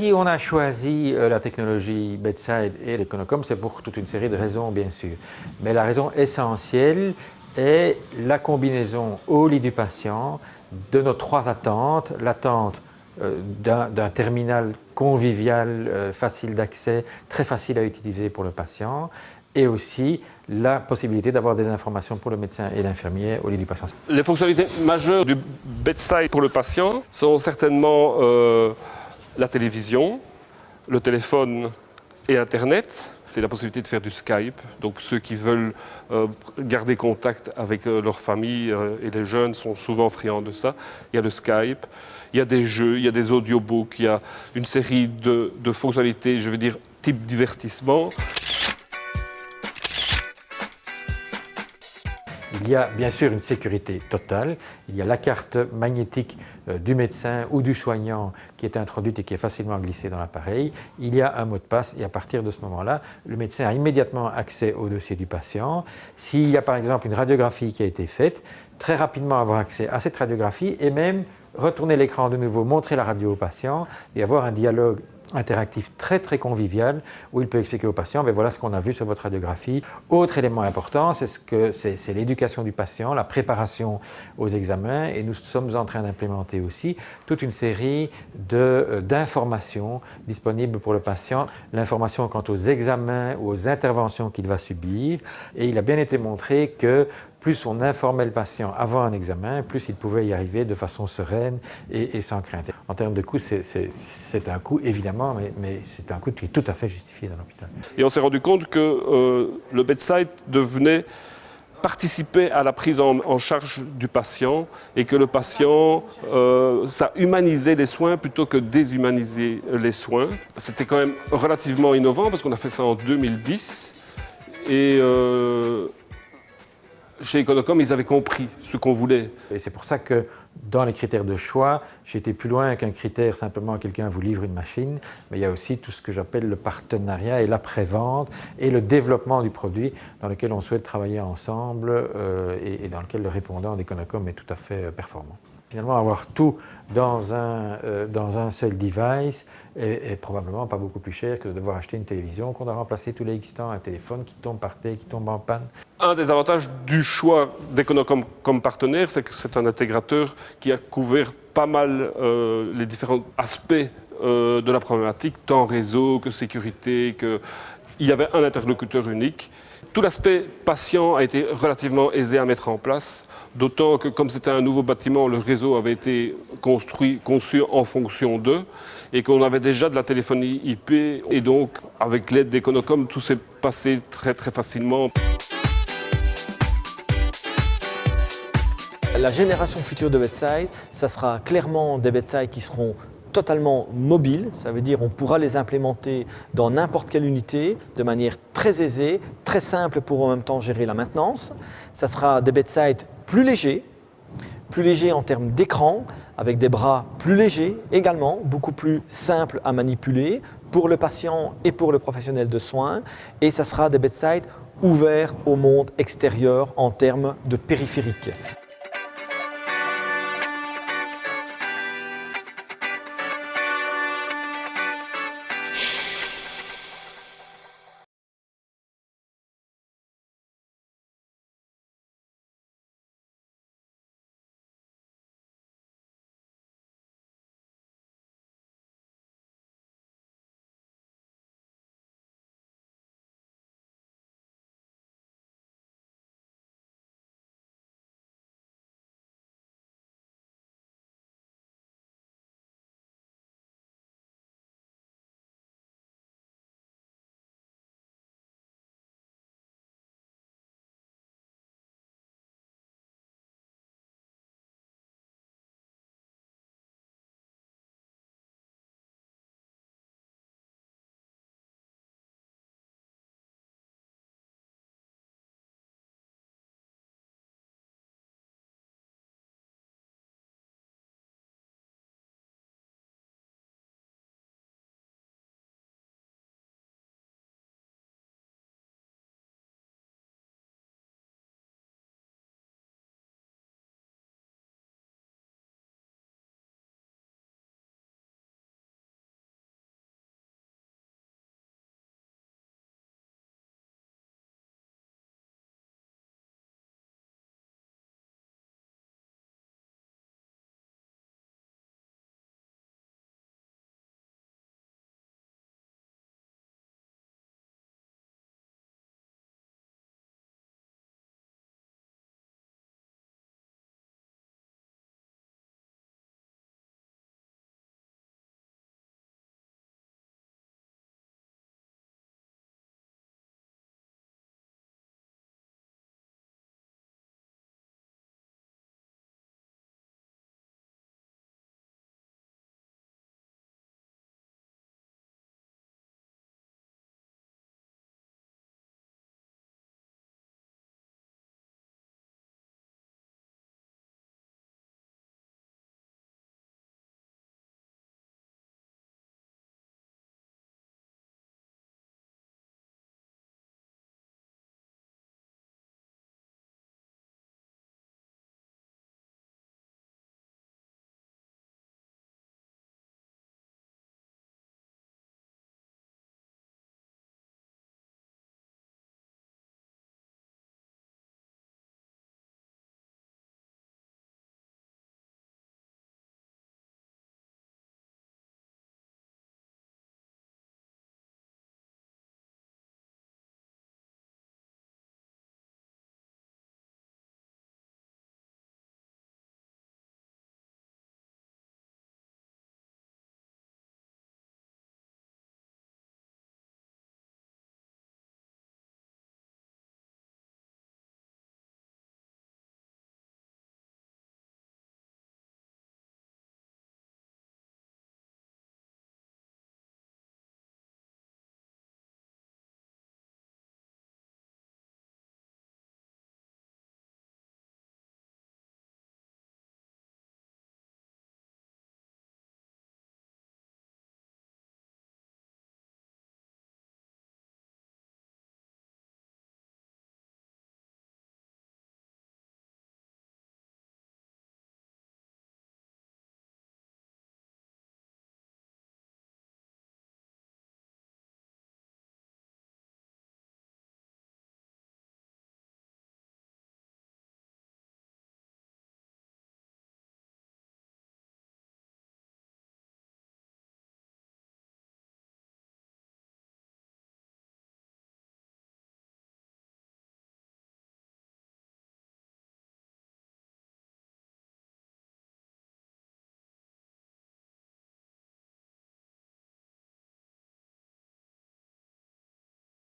Si on a choisi la technologie Bedside et l'Econocom, c'est pour toute une série de raisons, bien sûr. Mais la raison essentielle est la combinaison au lit du patient de nos trois attentes. L'attente d'un terminal convivial, facile d'accès, très facile à utiliser pour le patient, et aussi la possibilité d'avoir des informations pour le médecin et l'infirmier au lit du patient. Les fonctionnalités majeures du Bedside pour le patient sont certainement la télévision, le téléphone et Internet. C'est la possibilité de faire du Skype. Donc ceux qui veulent garder contact avec leur famille et les jeunes sont souvent friands de ça. Il y a le Skype, il y a des jeux, il y a des audiobooks, il y a une série de fonctionnalités, je veux dire, type divertissement. Il y a bien sûr une sécurité totale. Il y a la carte magnétique du médecin ou du soignant qui est introduite et qui est facilement glissée dans l'appareil. Il y a un mot de passe et à partir de ce moment-là, le médecin a immédiatement accès au dossier du patient. S'il y a par exemple une radiographie qui a été faite, très rapidement avoir accès à cette radiographie et même retourner l'écran de nouveau, montrer la radio au patient et avoir un dialogue interactif très convivial où il peut expliquer au patient voilà ce qu'on a vu sur votre radiographie. Autre élément important, c'est l'éducation du patient, la préparation aux examens et nous sommes en train d'implémenter aussi toute une série d'informations disponibles pour le patient. L'information quant aux examens ou aux interventions qu'il va subir et il a bien été montré que plus on informait le patient avant un examen, plus il pouvait y arriver de façon sereine et sans crainte. En termes de coût, c'est un coût évidemment, mais c'est un coût qui est tout à fait justifié dans l'hôpital. Et on s'est rendu compte que le Bedside devenait participer à la prise en charge du patient et que le patient, ça humanisait les soins plutôt que déshumaniser les soins. C'était quand même relativement innovant parce qu'on a fait ça en 2010 et chez Econocom, ils avaient compris ce qu'on voulait. Et c'est pour ça que dans les critères de choix, j'ai été plus loin qu'un critère simplement quelqu'un vous livre une machine, mais il y a aussi tout ce que j'appelle le partenariat et l'après-vente et le développement du produit dans lequel on souhaite travailler ensemble et dans lequel le répondant d'Econocom est tout à fait performant. Finalement, avoir tout dans un seul device est probablement pas beaucoup plus cher que de devoir acheter une télévision qu'on doit remplacer tous les X temps, un téléphone qui tombe par terre, qui tombe en panne. Un des avantages du choix d'Econocom comme partenaire, c'est que c'est un intégrateur qui a couvert pas mal les différents aspects de la problématique, tant réseau que sécurité, il y avait un interlocuteur unique. Tout l'aspect patient a été relativement aisé à mettre en place, d'autant que comme c'était un nouveau bâtiment, le réseau avait été conçu en fonction d'eux et qu'on avait déjà de la téléphonie IP et donc avec l'aide d'Econocom, tout s'est passé très facilement. La génération future de Bedside, ça sera clairement des Bedside qui seront totalement mobiles, ça veut dire on pourra les implémenter dans n'importe quelle unité de manière très aisée, très simple pour en même temps gérer la maintenance. Ça sera des Bedside plus légers en termes d'écran, avec des bras plus légers également, beaucoup plus simples à manipuler pour le patient et pour le professionnel de soins. Et ça sera des Bedside ouverts au monde extérieur en termes de périphérique.